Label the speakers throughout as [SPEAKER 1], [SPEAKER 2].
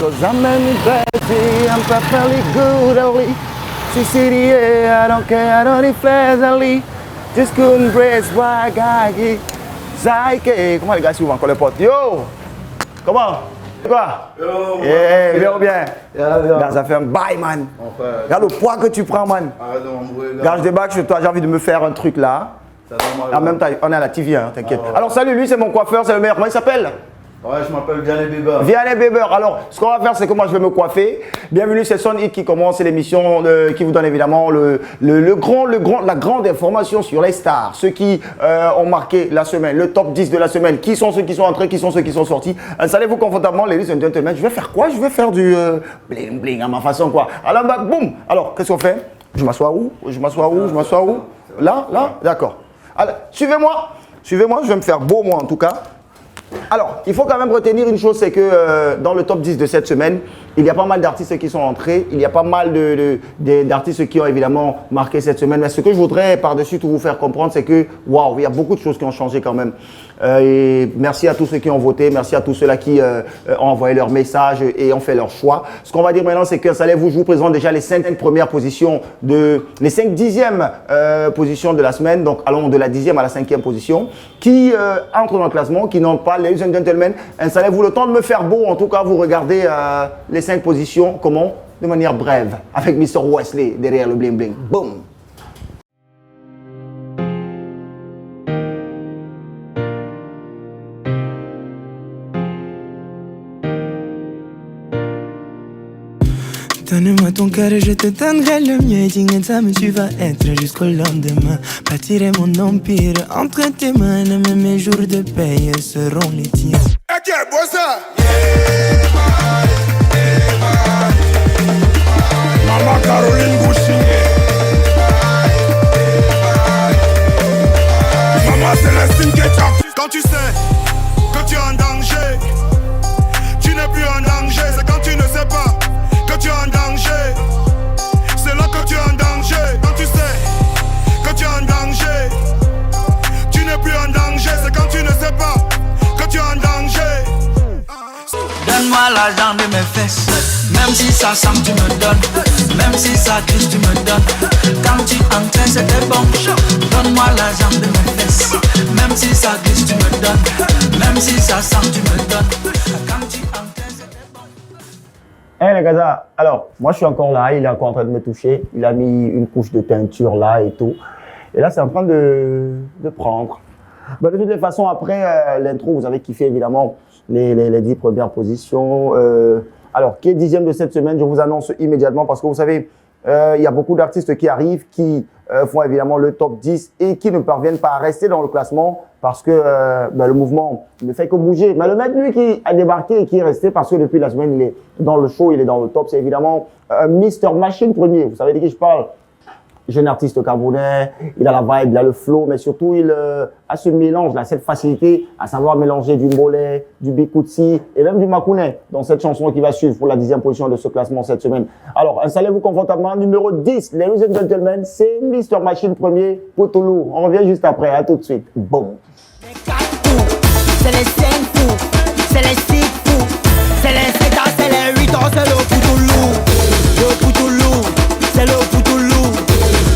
[SPEAKER 1] Cause I'm in baby, I'm perfectly good only. CCDA, I don't care, I don't need pleasantly. Just couldn't brace why guy. Zaike, comment les gars suivent encore les potes? Yo! Comment? Quoi?
[SPEAKER 2] Yo!
[SPEAKER 1] Eh, bien ou bien?
[SPEAKER 2] Bien.
[SPEAKER 1] Ça fait un bail, man.
[SPEAKER 2] Enfin,
[SPEAKER 1] Regarde le poids que tu prends, man.
[SPEAKER 2] arrête de m'embrouiller,
[SPEAKER 1] Regarde, je débarque chez toi, j'ai envie de me faire un truc là.
[SPEAKER 2] Ça va mal.
[SPEAKER 1] En même temps, on est à la TV, hein, t'inquiète.
[SPEAKER 2] Ah ouais.
[SPEAKER 1] Alors, salut, lui, c'est mon coiffeur, c'est le meilleur. Comment il s'appelle?
[SPEAKER 2] Ouais, je m'appelle Vianney Bieber.
[SPEAKER 1] Vianney Bieber. Alors, ce qu'on va faire, c'est que moi, je vais me coiffer. Bienvenue, c'est Son Hit qui commence. C'est l'émission qui vous donne évidemment la grande information sur les stars. Ceux qui ont marqué la semaine, le top 10 de la semaine. Qui sont ceux qui sont entrés, qui sont ceux qui sont sortis. Installez-vous confortablement, ladies and gentlemen. Je vais faire quoi? Je vais faire du bling bling à ma façon, quoi. Alors, bah, boum. Alors, qu'est-ce qu'on fait? Je m'assois où? Je m'assois où? Je m'assois où? Là? Là? D'accord. Alors, suivez-moi. Suivez-moi, je vais me faire beau, moi, en tout cas. Alors, il faut quand même retenir une chose, c'est que dans le top 10 de cette semaine, il y a pas mal d'artistes qui sont entrés, il y a pas mal d'artistes qui ont évidemment marqué cette semaine. Mais ce que je voudrais par-dessus tout vous faire comprendre, c'est que, waouh, il y a beaucoup de choses qui ont changé quand même. Et merci à tous ceux qui ont voté, merci à tous ceux-là qui ont envoyé leurs messages et ont fait leur choix. Ce qu'on va dire maintenant, c'est que, je vous présente déjà les 5 premières positions, les 5 dixièmes positions de la semaine. Donc, allons de la 10e à la 5e position, qui entrent dans le classement, qui n'entrent pas. Ladies and gentlemen, installez-vous le temps de me faire beau. En tout cas, vous regardez les 5 positions, comment? De manière brève, avec Mr. Wesley derrière le bling bling. Boum!
[SPEAKER 3] Donne-moi ton cœur et je te donnerai le mien. Dingue, mais tu vas être jusqu'au lendemain. Bâtirai mon empire entre tes mains. Même mes jours de paye seront les tiens.
[SPEAKER 4] Ok, bossa. Maman Caroline Bouchi. Maman Célestine Ketchup. Quand tu sais que tu es en danger, tu n'es plus en danger. C'est quand tu ne sais pas que tu es en danger. C'est là que tu es en danger. Quand tu sais que tu es en danger, tu n'es plus en danger. C'est quand tu ne sais pas que tu es en danger.
[SPEAKER 3] Donne-moi l'argent de mes fesses. Même si ça sent, tu me donnes. Même si ça glisse, tu me donnes. Quand tu entrais, c'était bon. Donne-moi l'argent de mes fesses. Même si ça glisse, tu me donnes. Même si ça sent, tu me donnes. Quand tu entrais, c'était bon.
[SPEAKER 1] Hey les gars, alors moi je suis encore là, il est encore en train de me toucher. Il a mis une couche de teinture là et tout. Et là c'est en train de prendre. Bah, de toutes les façons, après l'intro, vous avez kiffé évidemment les 10 premières positions. Alors, qui est 10e de cette semaine, je vous annonce immédiatement parce que vous savez, il y a beaucoup d'artistes qui arrivent, qui font évidemment le top 10 et qui ne parviennent pas à rester dans le classement parce que le mouvement ne fait que bouger. Mais le mec, lui, qui a débarqué et qui est resté parce que depuis la semaine, il est dans le show, il est dans le top, c'est évidemment Mr. Machine Premier. Vous savez de qui je parle? Jeune artiste camerounais, il a la vibe, il a le flow, mais surtout il a ce mélange, là, cette facilité à savoir mélanger du Mbolé, du Bikutsi et même du Makounais dans cette chanson qui va suivre pour la 10e position de ce classement cette semaine. Alors, installez-vous confortablement. Numéro 10, ladies and gentlemen, c'est Mr. Machine Premier, Poutoulou. On revient juste après, à tout de suite. Boum.
[SPEAKER 5] C'est les 5 fous, c'est les 6 fous, c'est les 7 ans, c'est les 8 ans, c'est le Poutoulou. Le Poutoulou, c'est le Poutoulou.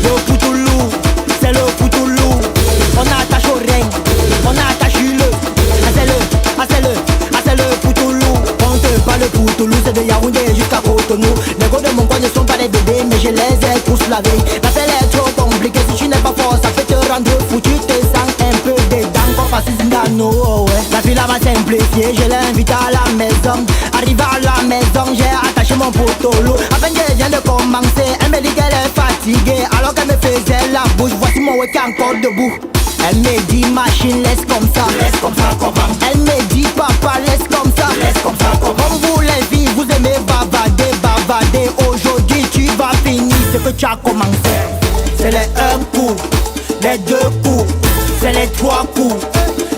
[SPEAKER 5] Le Poutoulou, c'est le Poutoulou. On attache au règne, on attache le. C'est le Poutoulou. On te parle le Poutoulou, c'est de Yaoundé jusqu'à Cotonou. Les gars de mon coin ne sont pas des bébés, mais je les ai tous lavés. La selle est trop compliquée, si tu n'es pas fort, ça peut te rendre fou. Tu te sens un peu dedans, qu'on fasse Zingano, ouais. La fille là va simplifier, je l'invite à la maison. Arrive à la maison, j'ai attaché mon Poutoulou. À peine qu'elle vient de commencer, elle me dit qu'elle est fatiguée. Alors qu'elle me faisait la bouche, voici mon wake encore debout. Elle me dit machine, laisse comme ça, comment. tu as commencé. C'est les 1 coup, les 2 coups, c'est les 3 coups,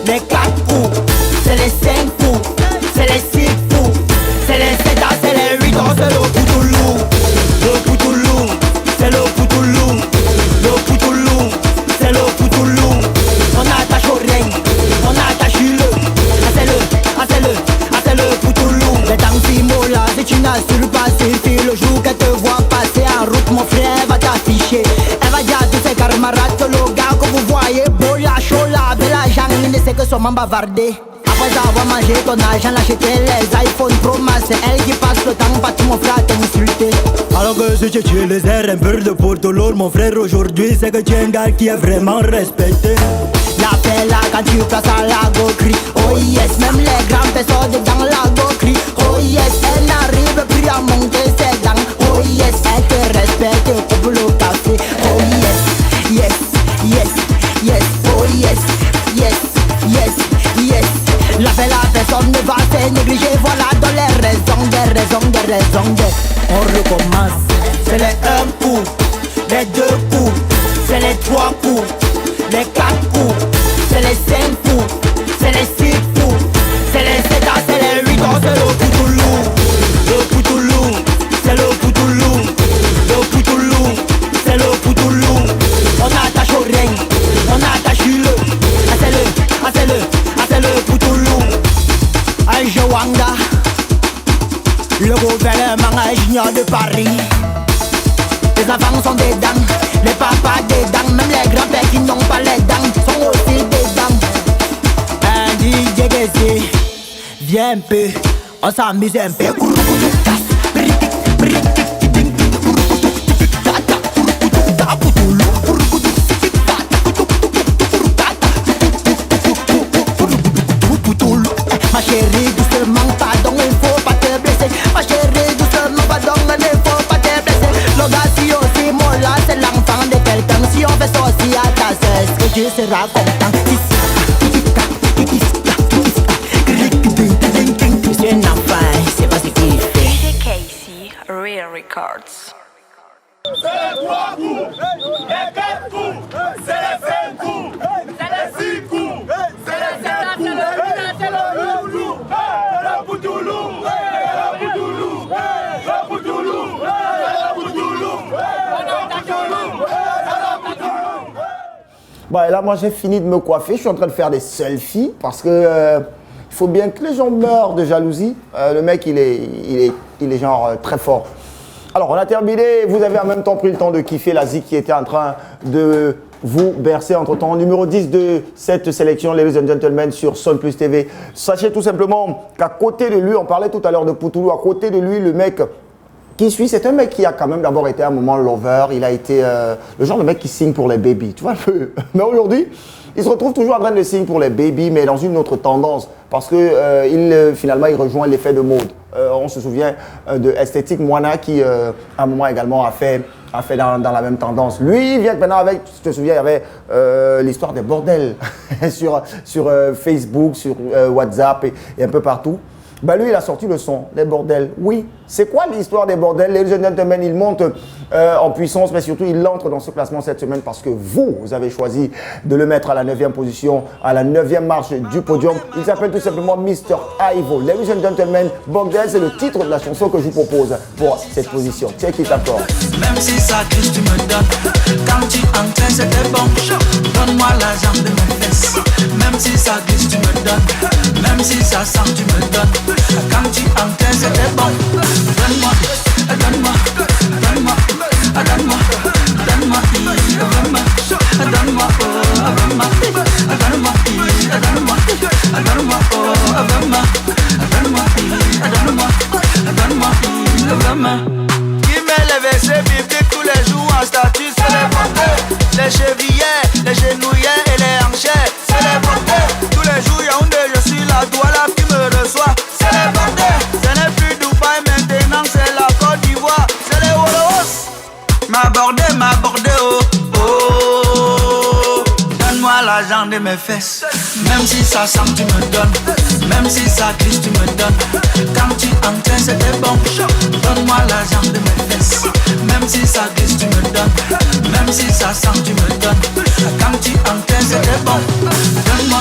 [SPEAKER 5] les 4 coups, c'est les 5 coups, c'est les 6 coups, c'est les 7 ans, c'est les 8 ans, c'est le poutoulou. Le poutoulou, c'est le poutoulou. Le poutoulou, c'est le poutoulou. On attache au règne, on attache le. C'est le poutoulou. Les temps Fimola, si tu n'assures pas, suffit le jour qu'elle te voit passer en route, mon frère va t'afficher. Elle va dire à tous ses camarades que le gars que vous voyez, Bola, Chola, Bella, Jean, il ne sait que son membre bavardé. Après avoir mangé ton argent, l'acheter les iPhone Pro Max, c'est elle qui passe le temps, pas tout mon frère t'insulter. Alors que si tu tues les airs, un peu de porte-lourd, mon frère aujourd'hui, c'est que tu es un gars qui est vraiment respecté. La paix là quand tu passes à la go crie. Oh yes, même les grands personnes dedans la go crie. Oh yes, elle n'arrive plus à monter ses dents. Oh yes, elle te respecte pour le café. Oh yes, yes, yes, yes. Oh yes, yes, yes, yes. La paix là personne ne va se négliger. Voilà dans les raisons, des raisons. On recommence. C'est les 1 coup, les 2 coups, c'est les 3 coups, les 4 coups, c'est les 5 coups, c'est les 6 coups, c'est les 7 ans, c'est les 8 ans, c'est le poutoulou. Le poutoulou, c'est le poutoulou. Le poutoulou, c'est le poutoulou. On attache au règne, on attache le. C'est le poutoulou. Un Joanda, le gouvernement ingénieur de Paris. Les enfants sont des dents, les papas des dents, même les grands-pères qui n'ont pas les dents sont aussi des dents. Un DJ Gessé, viens un peu, on s'amuse un peu. Ma chérie, doucement, pardon, il faut pas te blesser. Ma chérie, doucement, pardon, il faut pas te blesser. Le gars, si aussi, moi là, c'est l'enfant de quelqu'un. Si on fait ça aussi à ta sœur, est-ce que tu seras content? C'est un enfant, c'est pas ce qu'il fait.
[SPEAKER 6] DJ Casey, Real Records.
[SPEAKER 4] C'est les 3 coups, les 4 coups, c'est les 5 coups, c'est les 6 coups, c'est les 7 coups, c'est le poutoulou, le poutoulou, le poutoulou, le poutoulou, le poutoulou, le poutoulou.
[SPEAKER 1] Bon, et là, moi, j'ai fini de me coiffer. Je suis en train de faire des selfies parce que il faut bien que les gens meurent de jalousie. Le mec, il est genre très fort. Alors, on a terminé. Vous avez en même temps pris le temps de kiffer la zik qui était en train de vous bercer entre-temps. Numéro 10 de cette sélection, ladies and gentlemen, sur Sun Plus TV. Sachez tout simplement qu'à côté de lui, on parlait tout à l'heure de Poutoulou, à côté de lui, le mec qui suit, c'est un mec qui a quand même d'abord été un moment lover. Il a été le genre de mec qui signe pour les babies, tu vois un peu. Mais aujourd'hui, il se retrouve toujours en train de signer pour les babies, mais dans une autre tendance. Parce que finalement, il rejoint l'effet de mode. On se souvient de Esthétique Moana qui, à un moment également, a fait dans la même tendance. Lui, il vient maintenant avec, tu te souviens, il y avait l'histoire des bordels sur Facebook, sur WhatsApp et un peu partout. Ben lui, il a sorti le son, les bordels. Oui, c'est quoi l'histoire des bordels? Ladies and gentlemen, il monte en puissance, mais surtout, il entre dans ce classement cette semaine parce que vous avez choisi de le mettre à la 9e position, à la 9e marche du podium. Il s'appelle tout simplement Mr. Ivo. Ladies and gentlemen, bordel, c'est le titre de la chanson que je vous propose pour cette position. Check it encore.
[SPEAKER 3] Même si ça glisse, tu me donnes. Quand tu entrais, c'était bon. Donne-moi l'argent de mes fesses. Même si ça glisse, tu me donnes. Même si ça sent, tu me donnes. Quand tu entrais, c'était bon. Donne-moi, donne-moi, donne-moi, donne-moi, donne-moi, donne-moi, donne-moi, donne-moi, donne-moi, donne-moi, donne-moi, donne-moi. Qui met les versets bibliques tous les jours en statut, c'est les bordels. Les chevillers, les genouillères et les hanchères, c'est les bordels. Tous les jours, Yaoundé, je suis la Douala qui me reçoit, c'est les bordels. Ce n'est plus Dubaï maintenant, c'est la Côte d'Ivoire, c'est les Wolos. Ma mes fesses. Même si ça sent, tu me donnes. Même si ça glisse, tu me donnes. Quand tu entrais, c'était bon. Donne-moi l'argent de mes fesses. Même si ça glisse, tu me donnes. Même si ça sent, tu me donnes. Quand tu entrais, c'était bon. Donne-moi,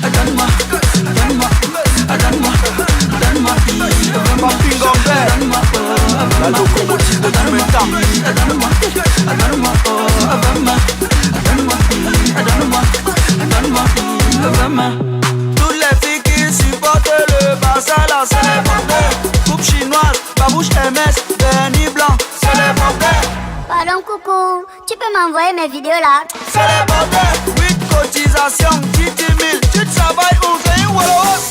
[SPEAKER 3] donne-moi, donne-moi, donne-moi, donne-moi, donne-moi,
[SPEAKER 2] la locomotive de tous mes temps.
[SPEAKER 3] donne-moi, donne-moi, donne-moi, donne-moi, donne-moi. Toutes les filles qui supportent le Barça, là, c'est les bordels. Coupe chinoise, babouche MS, vernis blanc, c'est les bordels.
[SPEAKER 7] Pardon coucou, tu peux m'envoyer mes vidéos là?
[SPEAKER 3] C'est les bordels. 8 cotisations, 10 000. Tu travailles où? C'est une Wallos.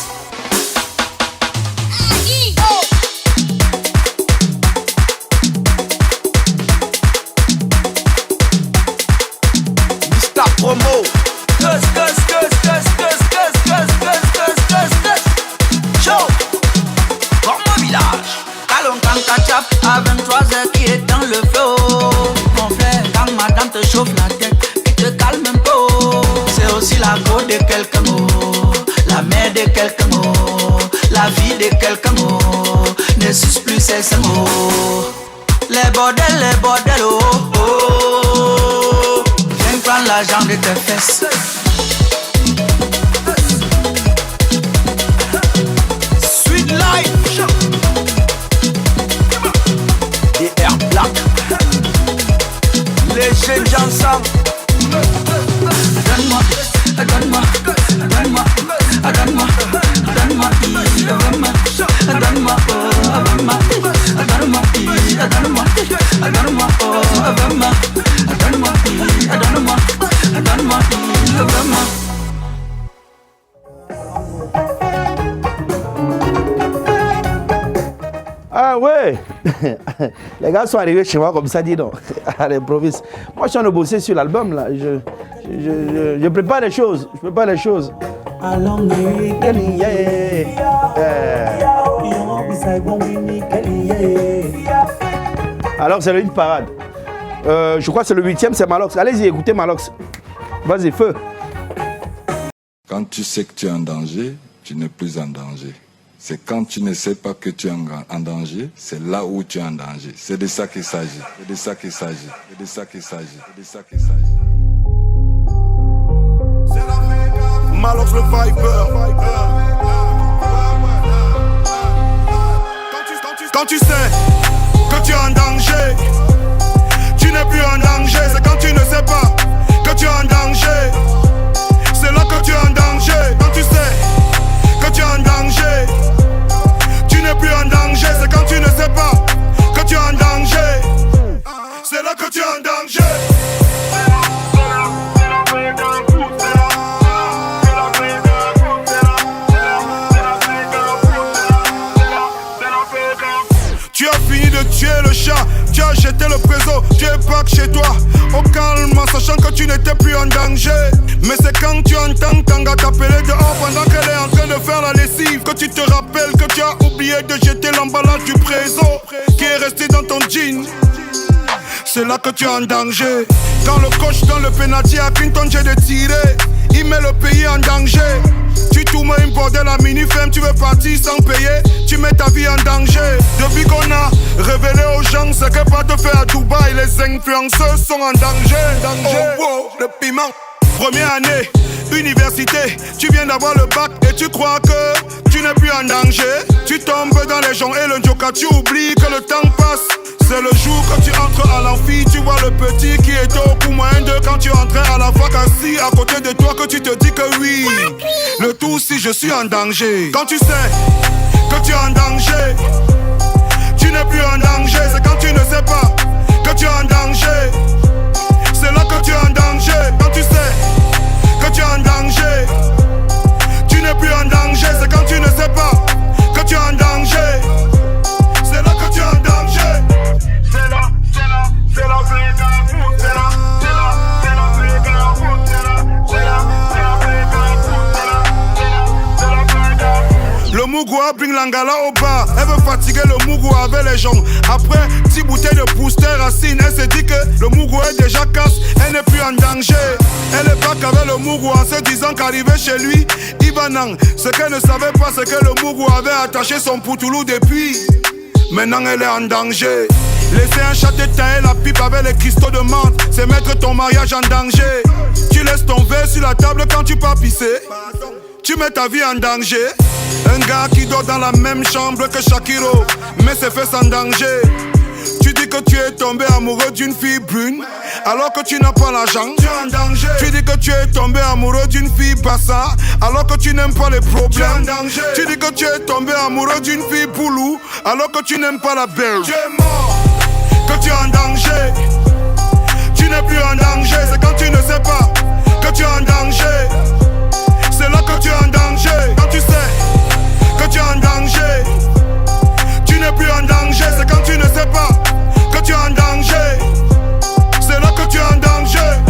[SPEAKER 2] Promo.
[SPEAKER 3] Show. Comme mon village. Talon quand t'achap à 23h qui est dans le flow. Mon frère, quand madame te chauffe la tête, qui te calme un peu. C'est aussi la go de quelques mots, la mère de quelques mots, la vie de quelques mots. Ne suce plus ces mots. Les bordels, oh oh. Prends l'argent de tes fesses. Sweet life.
[SPEAKER 2] DR Black. Les jeunes ensemble.
[SPEAKER 3] Donne-moi, donne-moi, donne-moi, donne-moi, donne-moi, donne-moi, donne-moi, donne-moi, donne-moi, donne-moi, donne-moi, donne-moi, donne-moi, donne-moi, donne-moi.
[SPEAKER 8] Ah ouais. Les gars sont arrivés chez moi comme ça, dis donc, à l'improviste. Moi, je suis en train de bosser sur l'album, là. Je prépare les choses. Je prépare les choses. Alors, c'est une parade. Je crois que c'est le 8e, c'est Malox. Allez-y, écoutez Malox. Vas-y, feu.
[SPEAKER 9] Quand tu sais que tu es en danger, tu n'es plus en danger. C'est quand tu ne sais pas que tu es en danger, c'est là où tu es en danger. C'est de ça qu'il s'agit. C'est de ça qu'il s'agit. C'est de ça qu'il s'agit. C'est de ça qu'il s'agit.
[SPEAKER 4] Malox le Viper. Quand tu sais que tu es en danger, tu n'es plus en danger. C'est quand tu ne sais pas que tu es en danger. C'est là que tu es en danger. Quand tu sais que tu es en danger, tu n'es plus en danger. C'est quand tu ne sais pas que tu es en danger. C'est là que tu es en danger. Tu as fini de tuer le chat, tu as jeté le préso, tu es back chez toi, au calme en sachant que tu n'étais plus en danger. Mais c'est quand tu entends Tanga t'appeler dehors pendant qu'elle est en train de faire la lessive que tu te rappelles que tu as oublié de jeter l'emballage du préso qui est resté dans ton jean. C'est là que tu es en danger. Quand le coach donne le penalty à Clinton, j'ai de tirer. Il met le pays en danger. Tu tournes une bordel à mini-femme, tu veux partir sans payer. Tu mets ta vie en danger. Depuis qu'on a révélé aux gens ce que pas te faire à Dubaï, les influenceurs sont en danger. Oh, wow, le piment. Première année, université, tu viens d'avoir le bac et tu crois que tu n'es plus en danger. Tu tombes dans les gens et le joker, tu oublies que le temps passe. C'est le jour que tu entres à l'amphi, tu vois le petit qui était au coup moins de quand tu entrais à la fac assis à côté de toi que tu te dis que oui. Le tout si je suis en danger. Quand tu sais que tu es en danger, tu n'es plus en danger. C'est quand tu ne sais pas que tu es en danger. C'est là que tu es en danger. Quand tu sais que tu es en danger, tu n'es plus en danger. C'est quand tu ne sais pas que tu es en danger. C'est là que tu es en danger. C'est là, c'est là, c'est là, le Mugua bring l'angala au bar. Elle veut fatiguer le Mugua avec les gens. Après 10 bouteilles de booster racine, elle se dit que le Mugua est déjà casse. Elle n'est plus en danger. Elle est back avec le Mugua en se disant qu'arrivé chez lui, il va non. Ce qu'elle ne savait pas, c'est que le Mugua avait attaché son poutoulou depuis. Maintenant elle est en danger. Laisser un chat éteindre la pipe avec les cristaux de menthe, c'est mettre ton mariage en danger. Tu laisses ton verre sur la table quand tu pars pisser. Tu mets ta vie en danger. Un gars qui dort dans la même chambre que Shakiro, mais ses fesses en danger. Tu dis que tu es tombé amoureux d'une fille brune, alors que tu n'as pas l'argent. Tu es en danger. Tu dis que tu es tombé amoureux d'une fille bassa, alors que tu n'aimes pas les problèmes. Tu es en danger. Tu dis que tu es tombé amoureux d'une fille boulou, alors que tu n'aimes pas la belle. Tu es mort, que tu es en danger. Tu n'es plus en danger, c'est quand tu ne sais pas que tu es en danger. C'est là que tu es en danger. Quand tu sais que tu es en danger, tu n'es plus en danger. C'est quand tu ne sais pas que tu es en danger. C'est là que tu es en danger.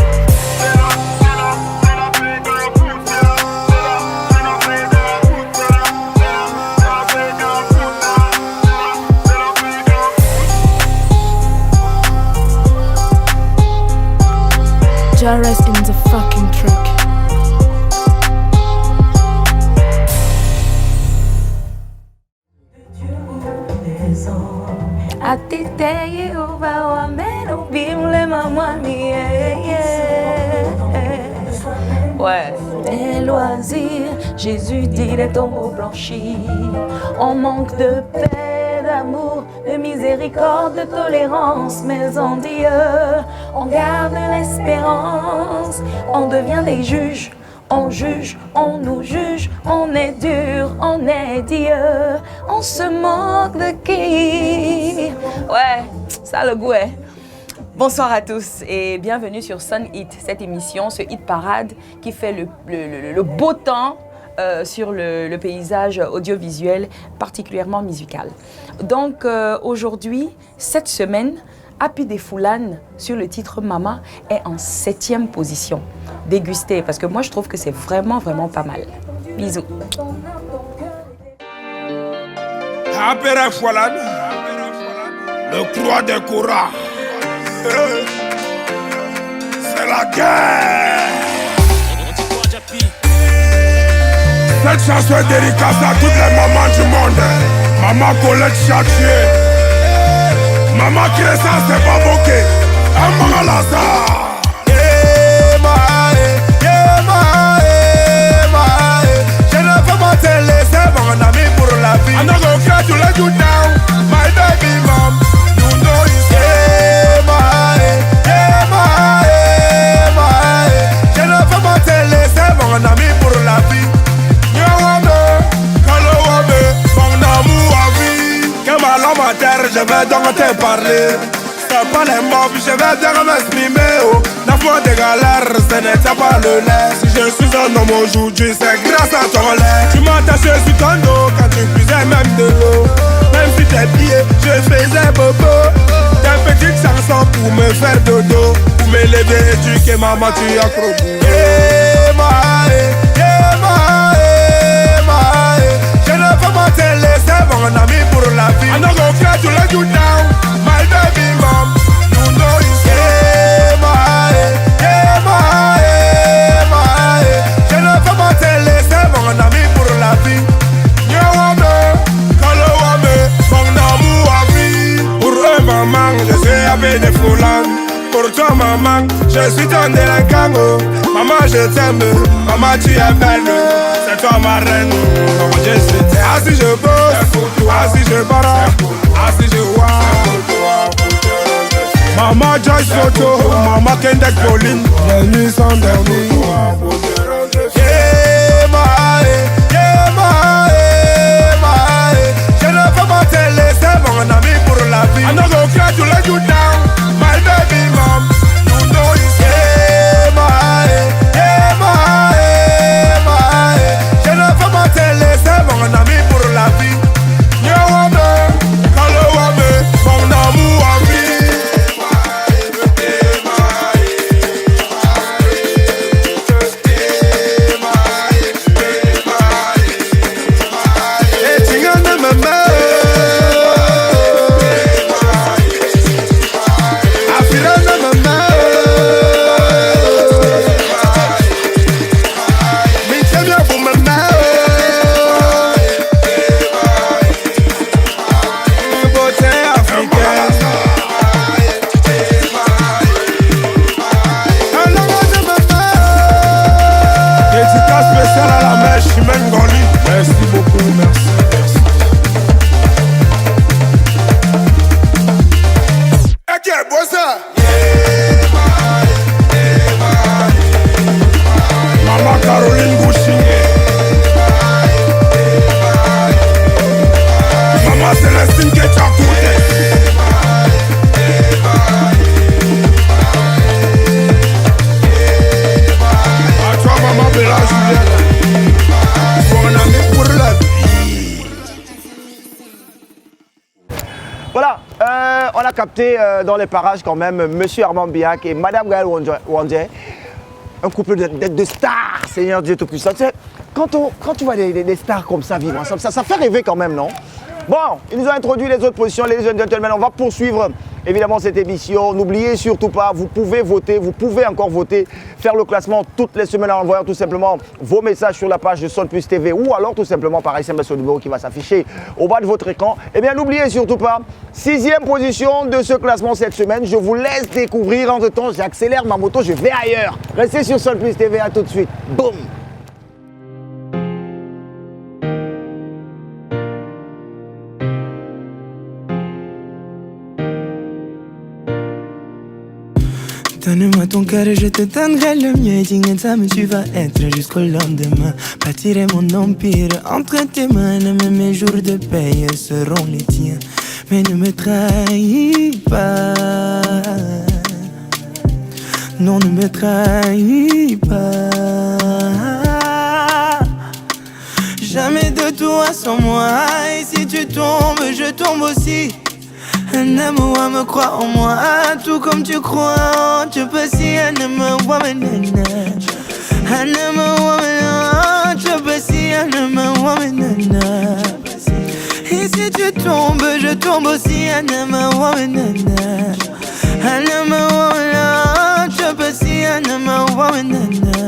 [SPEAKER 10] Jairus in the fucking truck.
[SPEAKER 6] Atite Yehova wa meno bimle mamani. Ouais.
[SPEAKER 10] Des loisirs, Jésus dit les tombeaux blanchis. On manque de paix, d'amour, de miséricorde, de tolérance. Mais en Dieu, on garde l'espérance. On devient des juges. On juge, on nous juge, on est dur, on est Dieu, on se moque de qui?
[SPEAKER 6] Ouais, ça le goût, hein. Bonsoir à tous et bienvenue sur Sun Hit, cette émission, ce hit parade qui fait le beau temps sur le paysage audiovisuel, particulièrement musical. Donc aujourd'hui, cette semaine, Happy des Foulanes sur le titre Mama est en 7e position. Dégustez, parce que moi je trouve que c'est vraiment pas mal. Bisous.
[SPEAKER 4] Happy des Foulanes, le croix des Koura. C'est la guerre. Cette chanson est dédicace à toutes les mamans du monde. Maman Colette Chartier, maman qui est sans c'est pas bokeh. Maman Lazare. Je ne peux pas te laisser mon ami pour la vie. I'm not gonna try to let you down, my baby mom. You know you say je ne peux pas te laisser mon ami pour la vie. Mon amour à vie. Que ma langue à terre, je vais donc te parler. C'est pas les mots, je vais bien m'exprimer. Oh, la foi des galères, ce n'était pas le lait. Si je suis un homme aujourd'hui, c'est grâce à ton lait. Tu m'attachais sur ton dos quand tu puisais même de l'eau. Même si tes pieds, je faisais bobo. Des petites chansons pour me faire dodo. Pour m'élever, éduquer, maman, tu as trop beau. Je ne peux pas te laisser mon ami pour la vie. I'm not gonna try to let you down, my baby mom. You know you say je ne peux pas te laisser mon ami pour la vie. Mon amour à vie. Pour eux maman, je suis Happy des Foulanes. Pour toi maman, je suis ton délinquant. Maman je t'aime, maman tu es belle. C'est toi ma reine, maman je suis t'aime. Assis je bosse, assis je barre, assis je vois. Maman Joyce Photo, maman Kendek Pauline. Les nuits sont dernières. Je ne peux pas te laisser mon ami pour la vie. I'm not gonna try to let you down, my baby mom. You know you say je ne peux pas te laisser mon ami pour la vie. Mon amour à vie. Mengoli. Merci beaucoup, merci, merci. Ok, bon ça. Maman Caroline Bouchi. Maman Célestine qui est à côté. À toi maman Bella Julienne. Bon ami pour la vie.
[SPEAKER 1] Voilà, on a capté dans les parages quand même Monsieur Armand Biak et Madame Gaëlle Wandje. Un couple de stars, Seigneur Dieu Tout-Puissant. Tu sais, quand tu vois des stars comme ça vivre ensemble, ça fait rêver quand même, non? Bon, ils nous ont introduit les autres positions, ladies and gentlemen. On va poursuivre évidemment cette émission. N'oubliez surtout pas, vous pouvez voter, vous pouvez encore voter, faire le classement toutes les semaines en envoyant tout simplement vos messages sur la page de Son Plus TV ou alors tout simplement par SMS au numéro qui va s'afficher au bas de votre écran. Eh bien, n'oubliez surtout pas, 6e position de ce classement cette semaine. Je vous laisse découvrir. Entre-temps, j'accélère ma moto, je vais ailleurs. Restez sur Son Plus TV, à tout de suite. Boum!
[SPEAKER 3] Donne-moi ton cœur et je te donnerai le mien. Tingenzame, tu vas être jusqu'au lendemain. Bâtirai mon empire entre tes mains. Même mes jours de paye seront les tiens. Mais ne me trahis pas. Non, ne me trahis pas. Jamais de toi sans moi. Et si tu tombes, je tombe aussi. Aime-moi, me crois en moi, tout comme tu crois. Tu peux si aime-moi, menana. Aime-moi, tu peux si aime-moi, menana. Et si tu tombes, je tombe aussi. Aime-moi, menana. Aime-moi, tu peux si aime-moi, menana.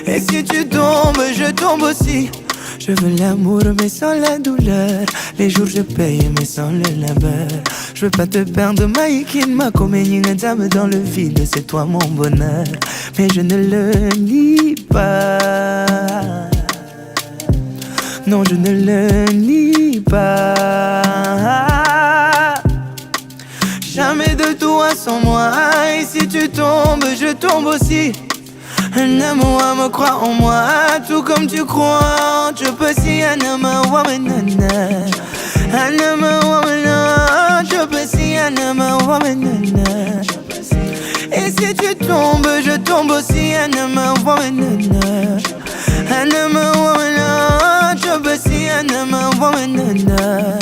[SPEAKER 3] Et si tu tombes, je tombe aussi. Je veux l'amour mais sans la douleur. Les jours je paye mais sans le labeur. Je veux pas te perdre, Maïkin, ma comédie dame dans le vide, c'est toi mon bonheur. Mais je ne le nie pas. Non, je ne le nie pas. Jamais de toi sans moi. Et si tu tombes, je tombe aussi. Aime-moi, me crois en moi, tout comme tu crois. Tu peux si aime-moi, menana. Aime-moi, menana. Tu peux si aime-moi, menana. Et si tu tombes, je tombe aussi. Aime-moi, menana. Aime-moi, menana. Tu peux si aime-moi, menana.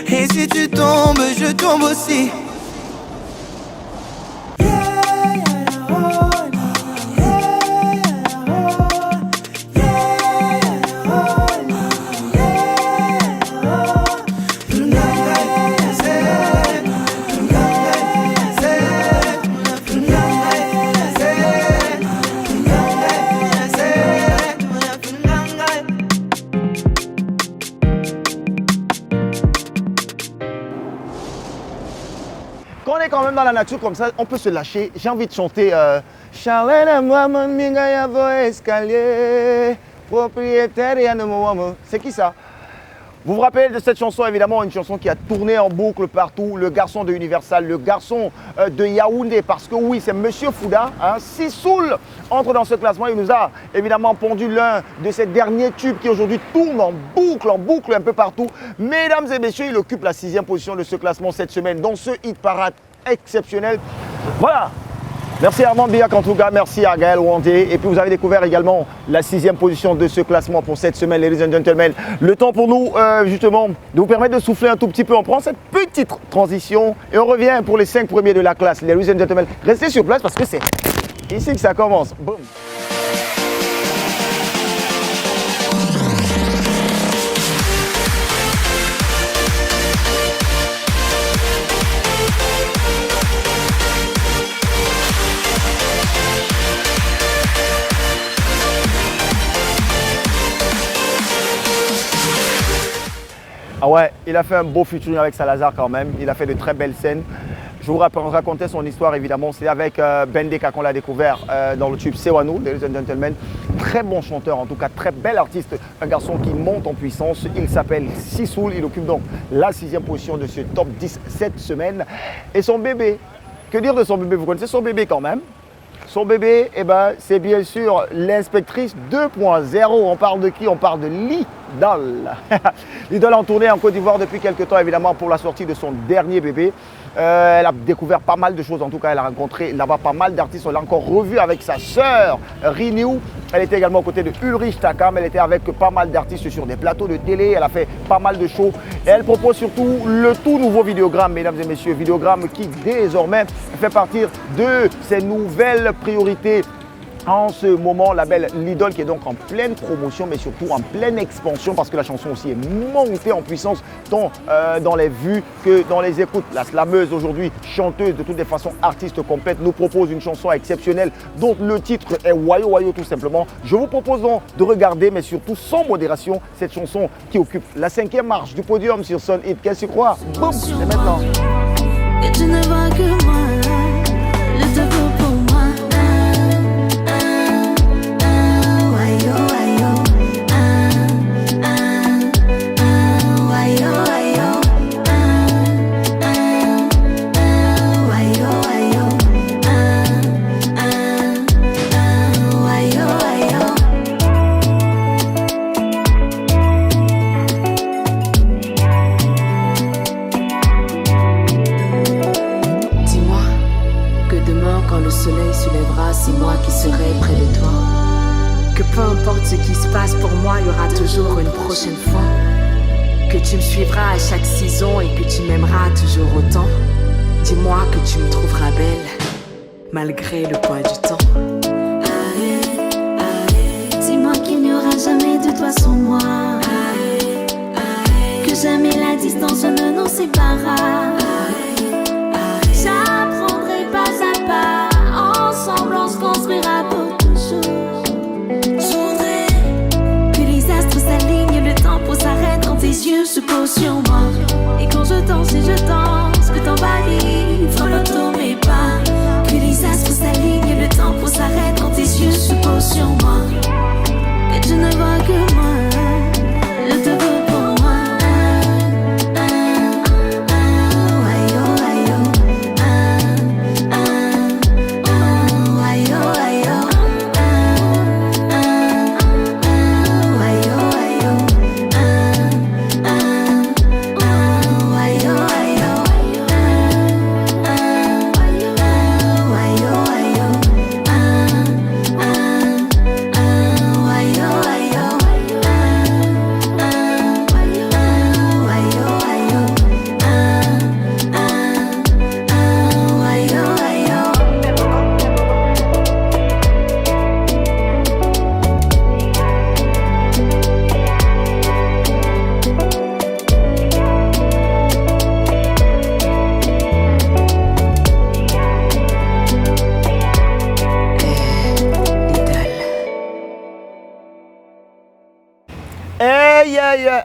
[SPEAKER 3] Et si tu tombes, je tombe aussi.
[SPEAKER 1] Quand on est quand même dans la nature comme ça, on peut se lâcher. J'ai envie de chanter Charlène et moi, mon mingaya vo escalier, propriétaire et c'est qui ça? Vous vous rappelez de cette chanson, évidemment, une chanson qui a tourné en boucle partout, le garçon de Universal, le garçon de Yaoundé, parce que oui, c'est Monsieur Fouda, hein, Sissoul entre dans ce classement, il nous a évidemment pondu l'un de ses derniers tubes qui aujourd'hui tourne en boucle un peu partout. Mesdames et messieurs, il occupe la 6e position de ce classement cette semaine, dans ce hit parade exceptionnel. Voilà. Merci Armand Biak en tout cas, merci à Gaëlle Wandje. Et puis vous avez découvert également la 6e position de ce classement pour cette semaine, ladies and gentlemen. Le temps pour nous justement de vous permettre de souffler un tout petit peu. On prend cette petite transition et on revient pour les 5 premiers de la classe, ladies and gentlemen. Restez sur place parce que c'est ici que ça commence. Boum. Ah ouais, il a fait un beau featuring avec Salazar quand même. Il a fait de très belles scènes. Je vous racontais son histoire évidemment, c'est avec Bendeka qu'on l'a découvert dans le tube Sewanou, ladies and gentlemen. Très bon chanteur, en tout cas très bel artiste, un garçon qui monte en puissance. Il s'appelle Sissoul, il occupe donc la 6e position de ce top 10 cette semaine. Et son bébé, que dire de son bébé? Vous connaissez son bébé quand même? Son bébé, eh ben, c'est bien sûr l'inspectrice 2.0. On parle de qui? On parle de Lidol. Lidol est en tournée en Côte d'Ivoire depuis quelques temps, évidemment, pour la sortie de son dernier bébé. Elle a découvert pas mal de choses, en tout cas, elle a rencontré là-bas pas mal d'artistes. On l'a encore revu avec sa sœur, Riniou. Elle était également aux côtés de Ulrich Takam. Elle était avec pas mal d'artistes sur des plateaux de télé. Elle a fait pas mal de shows. Et elle propose surtout le tout nouveau Vidéogramme, mesdames et messieurs. Vidéogramme qui, désormais, fait partie de ses nouvelles priorités. En ce moment, la belle Lidol qui est donc en pleine promotion, mais surtout en pleine expansion parce que la chanson aussi est montée en puissance tant dans les vues que dans les écoutes. La slameuse aujourd'hui, chanteuse de toutes les façons, artiste complète, nous propose une chanson exceptionnelle dont le titre est Wayo Wayo tout simplement. Je vous propose donc de regarder, mais surtout sans modération, cette chanson qui occupe la 5e marche du podium sur Sun Hit. Qu'est-ce que tu crois? Boum, c'est maintenant.
[SPEAKER 10] Et tu ne vois que moi, je te veux pour moi.
[SPEAKER 11] C'est moi qui serai près de toi. Que peu importe ce qui se passe pour moi, il y aura toujours une prochaine fois. Que tu me suivras à chaque saison et que tu m'aimeras toujours autant. Dis-moi que tu me trouveras belle, malgré le poids du temps.
[SPEAKER 10] Dis-moi qu'il n'y aura jamais de toi sans moi. Que jamais la distance ne nous séparera. J'apprendrai pas à pas. Ensemble on se construira pour toujours. Je voudrais que les astres s'alignent, le tempo s'arrête quand tes yeux se posent sur moi. Et quand je danse et je danse, que t'envahis, frôle mes pas. Que les astres s'alignent, le tempo s'arrête quand tes yeux se posent sur moi. Et tu ne vois que moi, je te veux pour moi.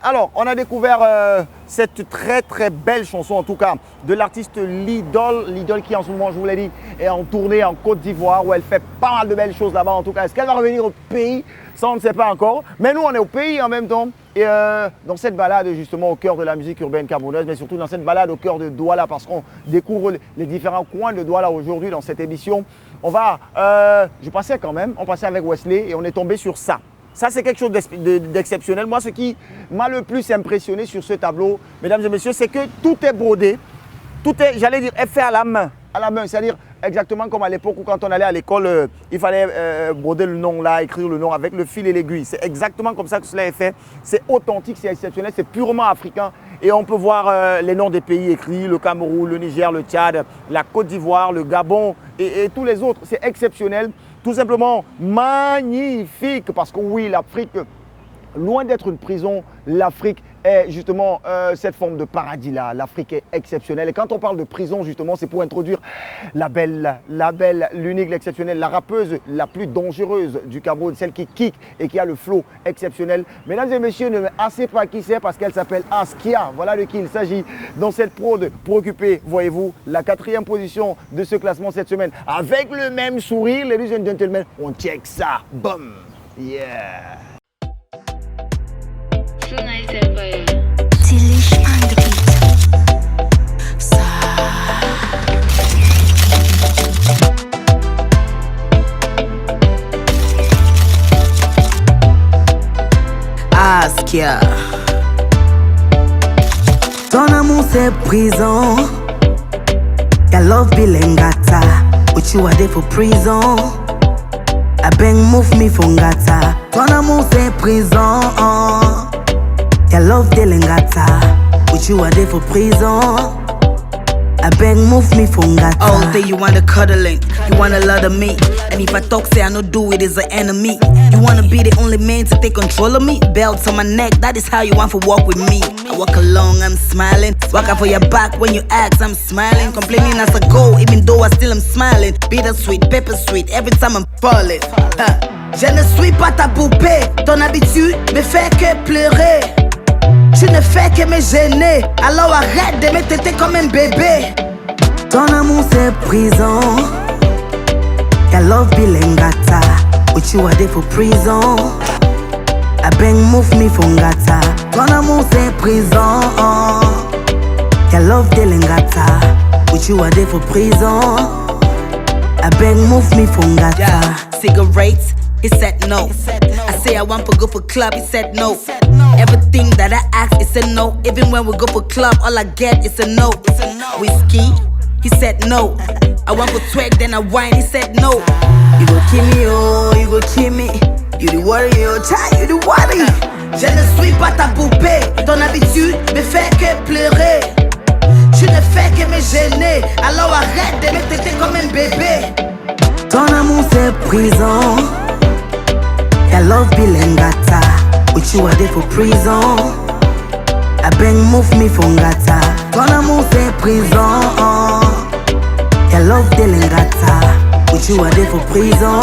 [SPEAKER 1] Alors, on a découvert cette très très belle chanson, en tout cas, de l'artiste Lidol. Lidol qui, en ce moment, je vous l'ai dit, est en tournée en Côte d'Ivoire où elle fait pas mal de belles choses là-bas. En tout cas, est-ce qu'elle va revenir au pays? Ça, on ne sait pas encore. Mais nous, on est au pays en même temps. Et dans cette balade, justement, au cœur de la musique urbaine camerounaise, mais surtout dans cette balade au cœur de Douala, parce qu'on découvre les différents coins de Douala aujourd'hui dans cette émission. On passait avec Wesley et on est tombé sur ça. Ça, c'est quelque chose d'exceptionnel. Moi, ce qui m'a le plus impressionné sur ce tableau, mesdames et messieurs, c'est que tout est brodé. Tout est, j'allais dire, est fait à la main. À la main, c'est-à-dire exactement comme à l'époque où quand on allait à l'école, il fallait broder le nom là, écrire le nom avec le fil et l'aiguille. C'est exactement comme ça que cela est fait. C'est authentique, c'est exceptionnel, c'est purement africain. Et on peut voir les noms des pays écrits, le Cameroun, le Niger, le Tchad, la Côte d'Ivoire, le Gabon et tous les autres. C'est exceptionnel. Tout simplement magnifique parce que oui, l'Afrique, loin d'être une prison, l'Afrique est justement cette forme de paradis-là. L'Afrique est exceptionnelle. Et quand on parle de prison, justement, c'est pour introduire la belle, l'unique, l'exceptionnelle, la rappeuse la plus dangereuse du Cameroun, celle qui kick et qui a le flow exceptionnel. Mesdames et messieurs, ne me assez pas qui c'est parce qu'elle s'appelle Askia. Voilà de qui il s'agit dans cette prod pour occuper, voyez-vous, la 4e position de ce classement cette semaine. Avec le même sourire, ladies and gentlemen, on check ça. Boom. Yeah.
[SPEAKER 12] Delish on the beat.
[SPEAKER 3] Askia. Ton amour c'est prison. Your love be lengata. But you are there for prison. I bang move me from gata. Ton amour c'est prison. Your love be lengata. But you are there for prison. I beg move me from gata. All day you wanna cuddling, you wanna lot of me. And if I talk say I no do it is an enemy. You wanna be the only man to take control of me. Belts on my neck, that is how you want to walk with me. I walk along, I'm smiling. Walk out for your back when you ask, I'm smiling. Complaining as I go, even though I still am smiling. Bittersweet, pepper sweet, every time I'm falling. Je ne suis pas ta poupée, ton habitude me fait que pleurer. Tu ne fais que me gêner, alors arrête de me traiter comme un bébé. Ton amour c'est prison. Your love be lengata, but you are there for prison. I bang move me from gata. Ton amour c'est prison. Your love be lengata, but you are there for prison. I bang move me from gata. Yeah. Cigarettes. He said no. I say I want to go for club, he said no. Everything that I ask is a no. Even when we go for club, all I get is a no. Whiskey, he said no. I want to twerk, then I whine, he said no. You go kill me, oh, you go kill me. You the warrior, child, you the worry. Je ne suis pas ta poupée. Ton habitude me fait que pleurer. Tu ne fais que me gêner. Alors arrête de me traiter comme un bébé. Ton amour c'est prison. Your love be lengata, but you are there for prison. I bang move me from gata. Ton amour c'est prison. Your love be lengata, but you are there for prison.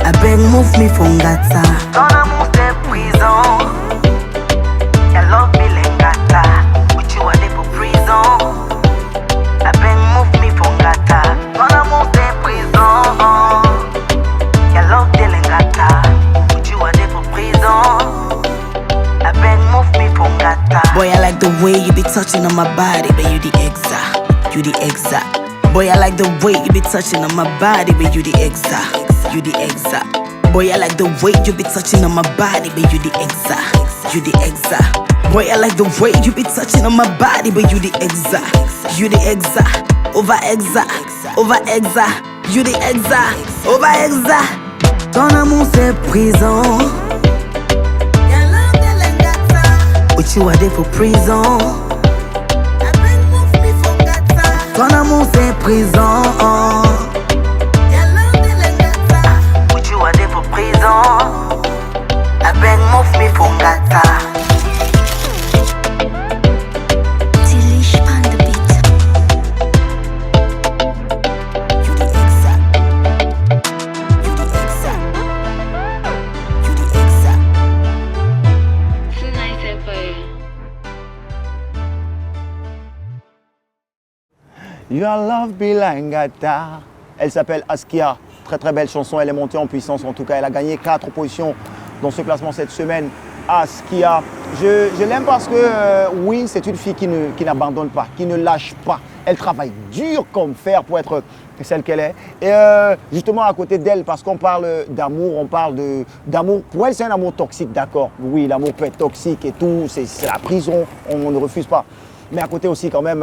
[SPEAKER 3] I bang move me from gata. Ton amour c'est prison. Your love be lengata, but you are there for prison. I bang move me from gata. Ton amour c'est prison. Your love be lengata, but you are there for prison. I beg move me from gata. Boy, I like the way you be touching on my body, but you the exa, you the exa. Boy, I like the way you be touching on my body, but you the exa, you the exa. Boy, I like the way you be touching on my body, but you the exa, you the exa. Boy, I like the way you be touching on my body, but you the exa, you the exa. Over exa, over exa. You the exa, over exa. Ton amour c'est prison. But you are there for prison. Ton amour c'est prison. But you are there for prison. I beg move me from gata.
[SPEAKER 12] Delish on the beat.
[SPEAKER 3] You the exa. You the exa. You the exa.
[SPEAKER 1] Your love be lengata. Elle s'appelle Askia. Très très belle chanson. Elle est montée en puissance. En tout cas, elle a gagné 4 positions dans ce classement cette semaine. Askia. Je l'aime parce que oui, c'est une fille qui n'abandonne pas, qui ne lâche pas. Elle travaille dur comme fer pour être celle qu'elle est. Et justement à côté d'elle, parce qu'on parle d'amour, on parle d'amour. Pour elle, c'est un amour toxique, d'accord. Oui, l'amour peut être toxique et tout. C'est la prison. On ne refuse pas. Mais à côté aussi, quand même,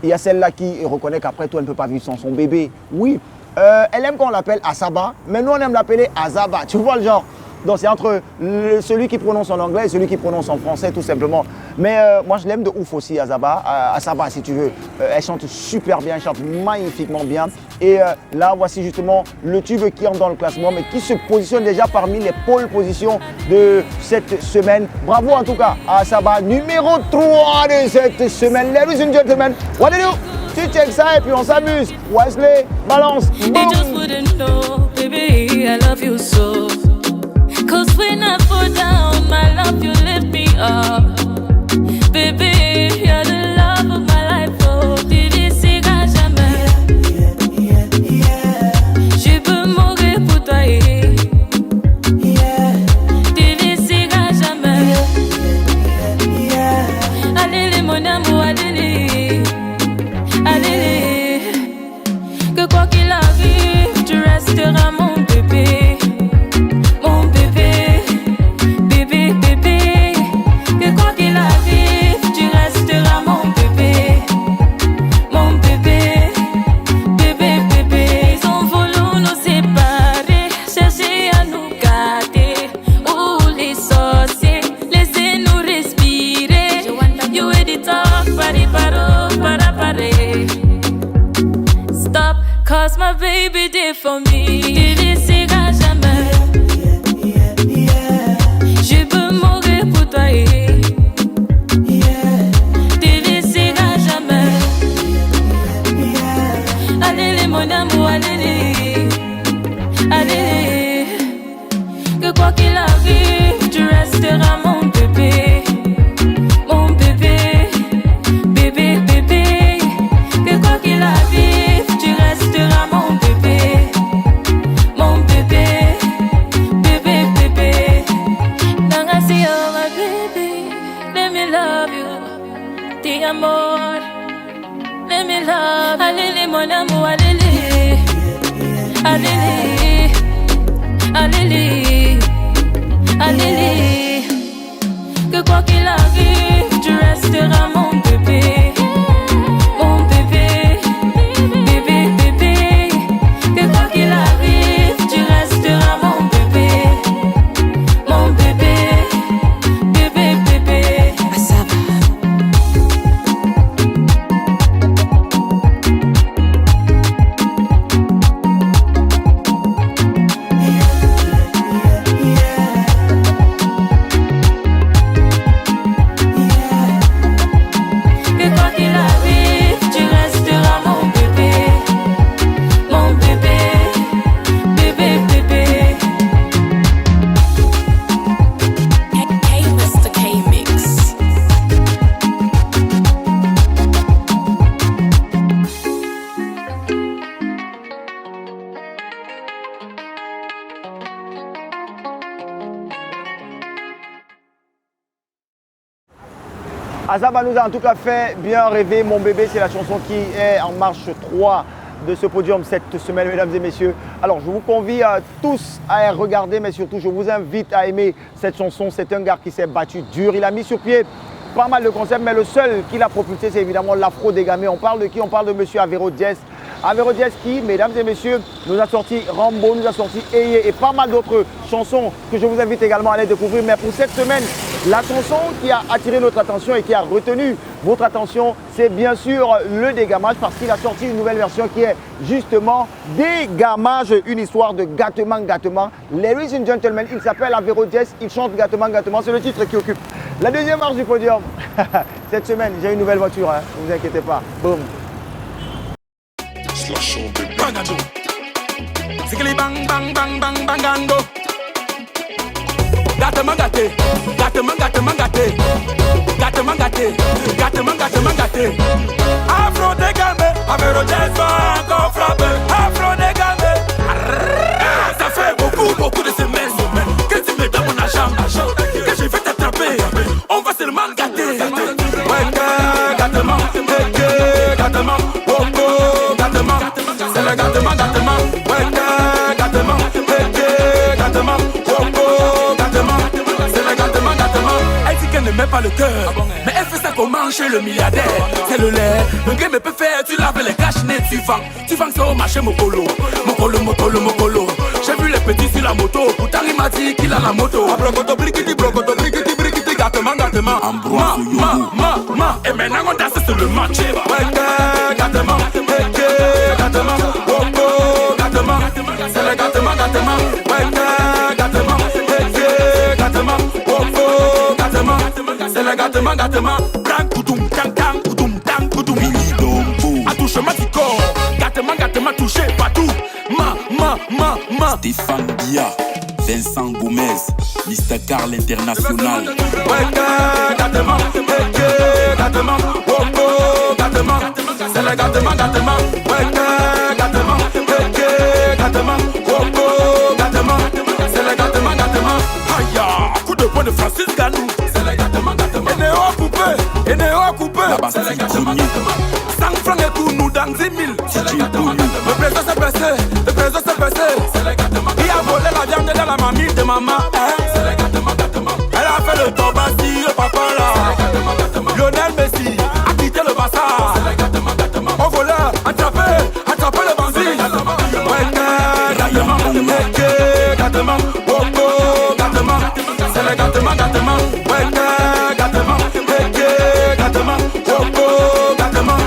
[SPEAKER 1] il y a celle-là qui reconnaît qu'après tout, elle ne peut pas vivre sans son bébé. Oui, elle aime qu'on l'appelle Asaba, mais nous, on aime l'appeler Azaba. Tu vois le genre. Donc c'est entre celui qui prononce en anglais et celui qui prononce en français tout simplement. Mais moi je l'aime de ouf aussi, Azaba. Azaba si tu veux. Elle chante super bien, elle chante magnifiquement bien. Et là voici justement le tube qui entre dans le classement mais qui se positionne déjà parmi les pôles positions de cette semaine. Bravo en tout cas à Azaba, numéro 3 de cette semaine. Ladies and gentlemen, what do you do? Tu check ça et puis on s'amuse. Wesley, balance, boum.
[SPEAKER 10] They just wouldn't know, baby, I love you so. Cause when I fall down, my love, you lift me up. Baby, you're the love of my life, oh. Tu décideras jamais. Je peux mourir pour toi, tu décideras jamais. Allez, mon amour, allez. Allez, que quoi qu'il arrive, tu resteras mon bébé. Mon bébé, bébé, bébé. Que quoi qu'il arrive, tu resteras mon bébé. Mon bébé, bébé, bébé. Ils ont voulu nous séparer, chercher à nous garder. Oh, les sorciers, laissez-nous respirer. You ain't the talk, pari, paro, para, pare. Stop, cause my baby did for me. Tu décideras jamais. Je peux mourir pour toi. Tu décideras jamais. Allez, mon amour, allez. Allez. Que quoi qu'il arrive, tu resteras mon bébé. Mon bébé. Bébé, bébé. Que quoi qu'il arrive, tu resteras mon bébé. Mon bébé. Bébé, bébé. Nangasi, oh my baby. Let me love you. Ti amor. Let me love you. Allez, mon amour, allez. Allez. Allez. Allez. Que quoi qu'il arrive, tu resteras mon bébé. Mon bébé. Bébé, bébé. Que quoi qu'il arrive, tu resteras mon bébé. Mon bébé. Bébé, bébé. Azaba. Que quoi qu'il arrive, tu resteras mon bébé. Mon bébé. Bébé, bébé. Hey, Mr. K-Mix.
[SPEAKER 1] Azaba nous a en tout cas fait bien rêver. Mon bébé, c'est la chanson qui est en marche 3 de ce podium cette semaine, mesdames et messieurs. Alors, je vous convie tous à regarder, mais surtout, je vous invite à aimer cette chanson. C'est un gars qui s'est battu dur. Il a mis sur pied pas mal de concepts, mais le seul qui l'a propulsé, c'est évidemment l'afro dégamé. On parle de qui? On parle de monsieur Avero Diaz. Avero Diaz qui, mesdames et messieurs, nous a sorti Rambo, nous a sorti Eye et pas mal d'autres chansons que je vous invite également à aller découvrir. Mais pour cette semaine, la chanson qui a attiré notre attention et qui a retenu votre attention, c'est bien sûr le dégamage parce qu'il a sorti une nouvelle version qui est justement Dégamage, une histoire de gâtement. Ladies and gentlemen, il s'appelle Avero Diaz, il chante gâtement, c'est le titre qui occupe la deuxième marche du podium. Cette semaine, j'ai une nouvelle voiture, hein, ne vous inquiétez pas. Boum.
[SPEAKER 4] Bangado. Ziggy bang bang bang bang bangando. Gâtement gâté. Afro dégamé, Avero Diaz va encore frapper. Afro dégamé. Ça fait beaucoup de semaines que tu me donnes mon argent, que je vais t'attraper. On va seulement gâter. Gâtement, c'est le gâtement, c'est le gâtement. Elle dit qu'elle ne met pas le cœur, mais elle fait ça comment chez le milliardaire. C'est le lait, le game peut faire, tu laves les cache-nez, tu vends ça au marché Mokolo. J'ai vu
[SPEAKER 13] les petits sur la moto. Pourtant il m'a dit qu'il a la moto. Brocoto, brikiti, gâtement, gâtement. Ma. Et maintenant on danse sur le match. Gâtement, gâtement. Bobo, gâtement. C'est le gâtement. Gâtement, bobo, gâtement. C'est le gâtement. Bran, koudoum, tang, koudoum, attouche-moi du corps. Gâtement, touché partout. Ma.
[SPEAKER 14] Stéphane Bia, Vincent Gomez, Mr. Carl International.
[SPEAKER 13] Gâtement, bobo, gâtement. C'est le gâtement. Gâtement, bobo, gâtement. C'est le gâtement. Aïe, coup de poing de Francis Ganou. C'est le gâtement. Énéo coupé. C'est le gâtement. 100 francs et pour nous dans 10 000. C'est le gâtement. Le président s'est baissé. C'est le gâtement. Il a volé la viande de la mamie de maman. C'est le gâtement. Elle a fait le tombassi, le papa là. Lionel Messi a quitté le Barça. C'est le gâtement. Au voleur, attrapé le bandit. Gâtement, bobo, gâtement. C'est le gâtement. Gâtement, bobo, gâtement.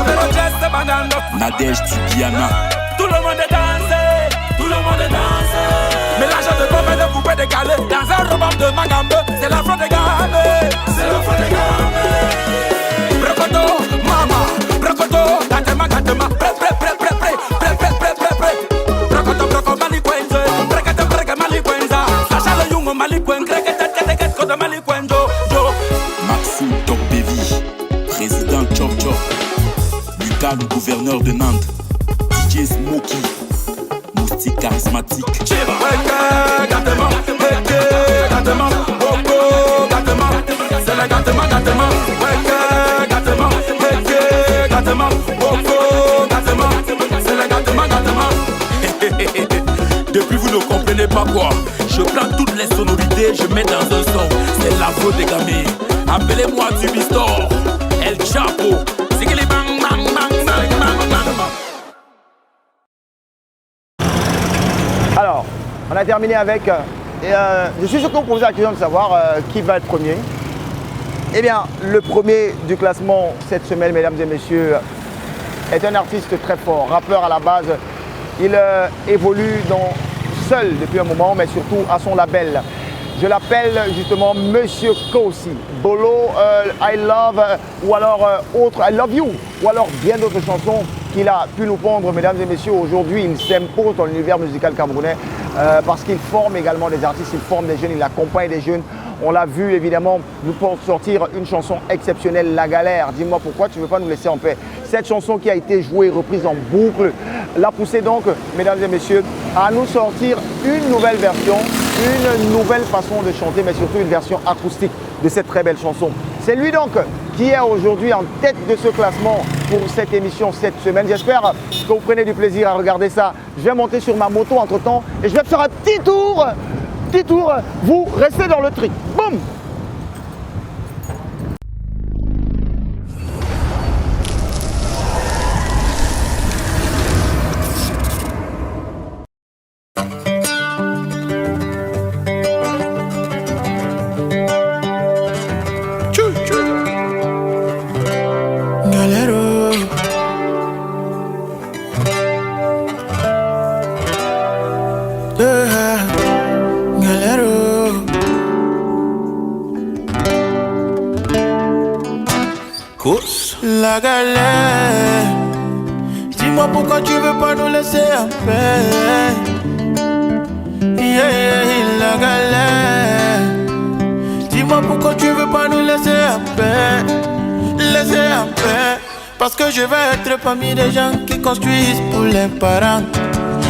[SPEAKER 13] Avec le geste bandano.
[SPEAKER 14] Nadège Tibiana.
[SPEAKER 13] Tout le monde est dansé. Mélange de pommes et de poupées décalées. Dans un rebord de magambe. C'est la fraude des gambe. Brocoto, mama. Brocoto, gâtement. Brocoto, malikwenzo. Breke, malikwenza. Sacha le yungo, malikwenzo. Kodo, malikwenzo.
[SPEAKER 14] Maxime Tokbevi, président Chop Chop. Lucas, le gouverneur de Nantes. DJ Smokey, moustique charismatique.
[SPEAKER 13] Gâtement, bobo, gâtement. C'est le gâtement. Gâtement, bobo, gâtement. C'est le gâtement. Depuis vous ne comprenez pas quoi. Je prends toutes les sonorités, je mets dans un son. C'est la faute des gamins. Appelez-moi Tubistor, El Chapo. C'est que les bang.
[SPEAKER 1] Alors, on a terminé avec... je suis sûr que vous posez la question de savoir qui va être premier. Eh bien, le premier du classement cette semaine, mesdames et messieurs, est un artiste très fort, rappeur à la base. Il évolue seul depuis un moment, mais surtout à son label. Je l'appelle justement Monsieur Kosi, Bolo, I Love, ou alors autre, I Love You, ou alors bien d'autres chansons qu'il a pu nous pondre, mesdames et messieurs. Aujourd'hui, il s'impose dans l'univers musical camerounais parce qu'il forme également des artistes, il forme des jeunes, il accompagne des jeunes. On l'a vu évidemment nous sortir une chanson exceptionnelle, La Galère. Dis-moi pourquoi tu ne veux pas nous laisser en paix. Cette chanson qui a été jouée, reprise en boucle, l'a poussé donc, mesdames et messieurs, à nous sortir une nouvelle version, une nouvelle façon de chanter, mais surtout une version acoustique de cette très belle chanson. C'est lui donc qui est aujourd'hui en tête de ce classement pour cette émission cette semaine. J'espère que vous prenez du plaisir à regarder ça. Je vais monter sur ma moto entre temps et je vais faire un petit tour. Vous restez dans le truc. Boum!
[SPEAKER 15] La galère, dis-moi pourquoi tu veux pas nous laisser en paix. La galère, dis-moi pourquoi tu veux pas nous laisser en paix. Laisser en paix. Parce que je vais être parmi des gens qui construisent pour les parents.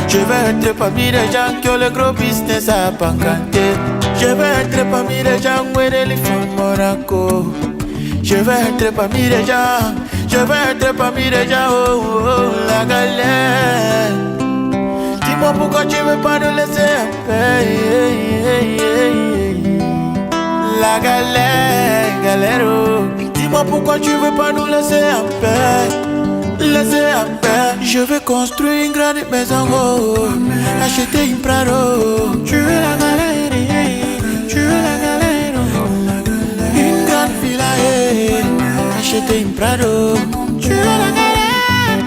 [SPEAKER 15] Je vais être parmi des gens qui ont le gros business à pancanter. Je vais être parmi des gens où les font Monaco. Je vais être parmi les gens, je vais être parmi les gens, la galère. Dis-moi pourquoi tu veux pas nous laisser en paix. La galère, galère. Dis-moi pourquoi tu veux pas nous laisser en paix. laissez à faire. Je vais construire une grande maison, oh, acheter une Prado. Tu veux la galère, tu veux la galère, une grande villa, acheter une Prado. Tu veux la galère,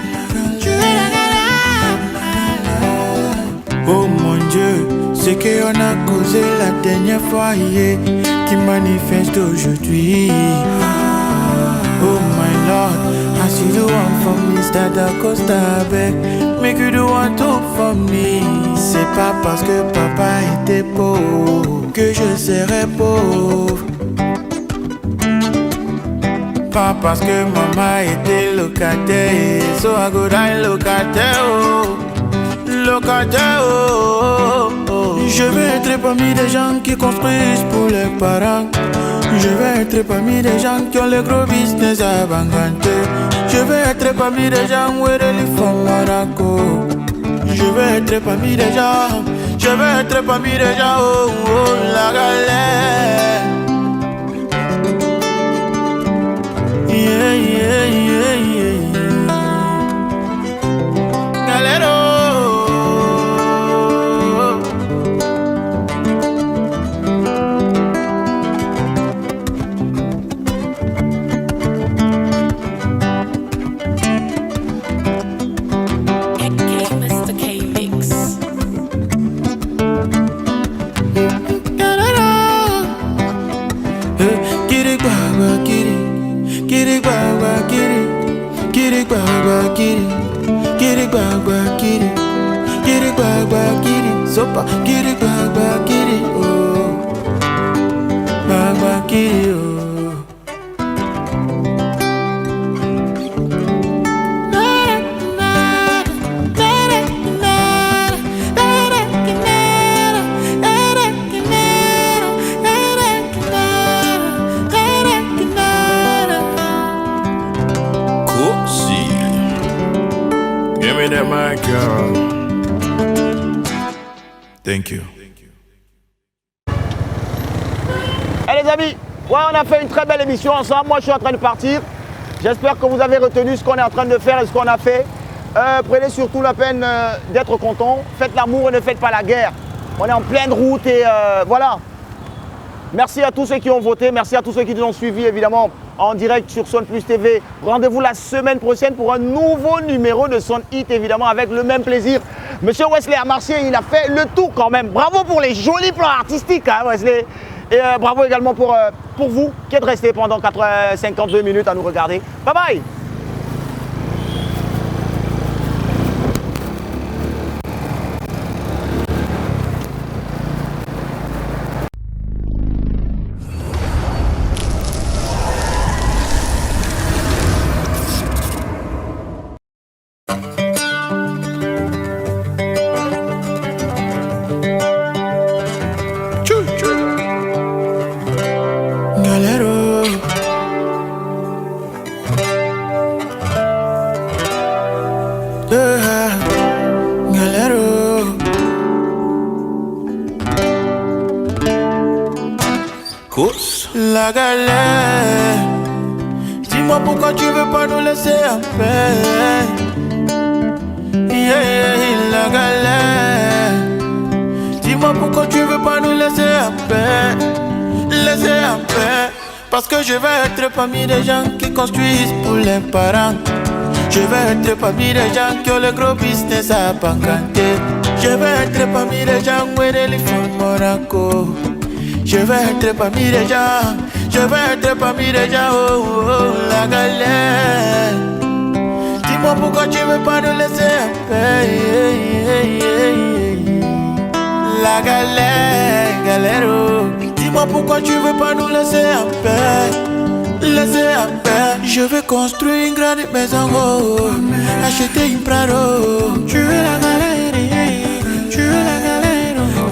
[SPEAKER 15] tu veux la galère. Oh mon Dieu, ce qu'on a causé la dernière fois, qui manifeste aujourd'hui. Oh my Lord, I see the one for me, start a costa back. Make you the one to for me. C'est pas parce que papa était pauvre que je serai pauvre. Pas parce que maman était locataire, so I go die locataire, oh. Locataire, oh, oh. Je vais être parmi des gens qui construisent pour les parents. Je vais être parmi des gens qui ont les gros business à banganter. Je vais être parmi des gens où ils font Monaco. Je vais être parmi des gens, je vais être parmi des gens, oh, oh, la galère. Yeah, yeah, yeah, yeah. Galère, oh. Sopa, kiri gbagba kiri oh, gbagba kiri oh.
[SPEAKER 13] Cozy, give me that mic, girl. Thank you.
[SPEAKER 1] Eh les amis, ouais, on a fait une très belle émission ensemble. Moi, je suis en train de partir. J'espère que vous avez retenu ce qu'on est en train de faire et ce qu'on a fait. Prenez surtout la peine d'être content. Faites l'amour et ne faites pas la guerre. On est en pleine route et voilà. Merci à tous ceux qui ont voté. Merci à tous ceux qui nous ont suivis, évidemment, en direct sur Son Plus TV. Rendez-vous la semaine prochaine pour un nouveau numéro de Son Hit, évidemment, avec le même plaisir. Monsieur Wesley a marché, il a fait le tout quand même. Bravo pour les jolis plans artistiques, hein, Wesley. Et bravo également pour vous qui êtes restés pendant 52 minutes à nous regarder. Bye bye.
[SPEAKER 15] La galère, dis-moi pourquoi tu veux pas nous laisser en paix. Yeah, yeah, la galère, dis-moi pourquoi tu veux pas nous laisser en paix. Laisser en paix, parce que je vais être parmi des gens qui construisent pour les parents. Je vais être parmi des gens qui ont le gros business à bancanter. Je vais être parmi des gens où ils font Monaco. Je vais être parmi les gens, je vais être parmi les gens, oh, oh, la galère. Dis-moi pourquoi tu veux pas nous laisser en paix. La galère, galère, oh. Dis-moi pourquoi tu veux pas nous laisser en paix. Laisser en paix. Je vais construire une grande maison, oh, acheter une Prado. Tu veux la galère, tu veux la galère, oh.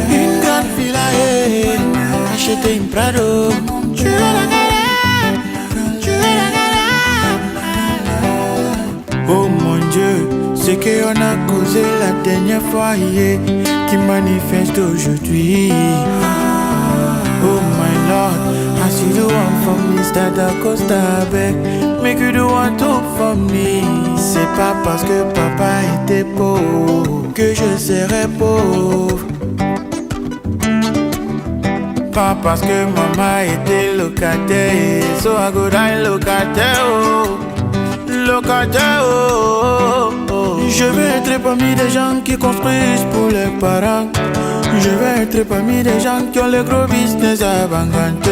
[SPEAKER 15] Une grande villa, acheter une Prado. Tu veux la galère, tu veux la galère. Oh mon Dieu, ce qu'on a causé la dernière fois, qui manifeste aujourd'hui. Oh my Lord, I you do one for me, start à Costa Bec. Make you do one too for me. C'est pas parce que papa était pauvre que je serai pauvre. Pas parce que maman était locataire. So I go die locataire, oh. Locataire, oh, oh. Je vais être parmi des gens qui construisent pour les parents. Je vais être parmi des gens qui ont les gros business à Banganté.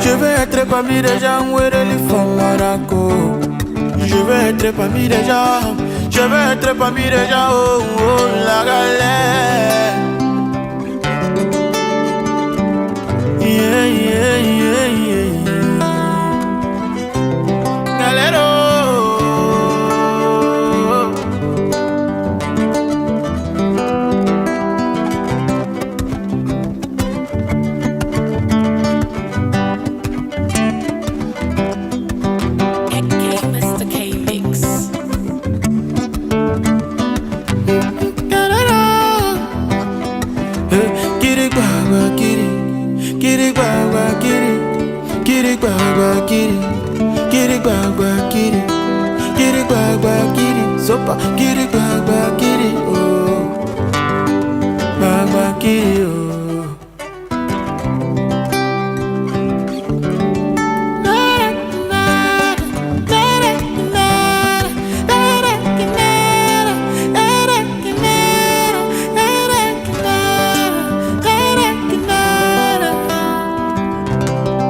[SPEAKER 15] Je vais être parmi des gens où ils font Monaco. Je vais être parmi des gens. Je vais être parmi des gens, oh, oh, la galère. Yeah, yeah, yeah, yeah. Galero. Sopa, kiri, gbagba, kiri, oh. Gbagba, kiri, oh.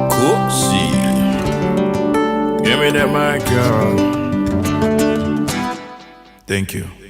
[SPEAKER 13] Cozy. Give me that mic, girl. Thank you.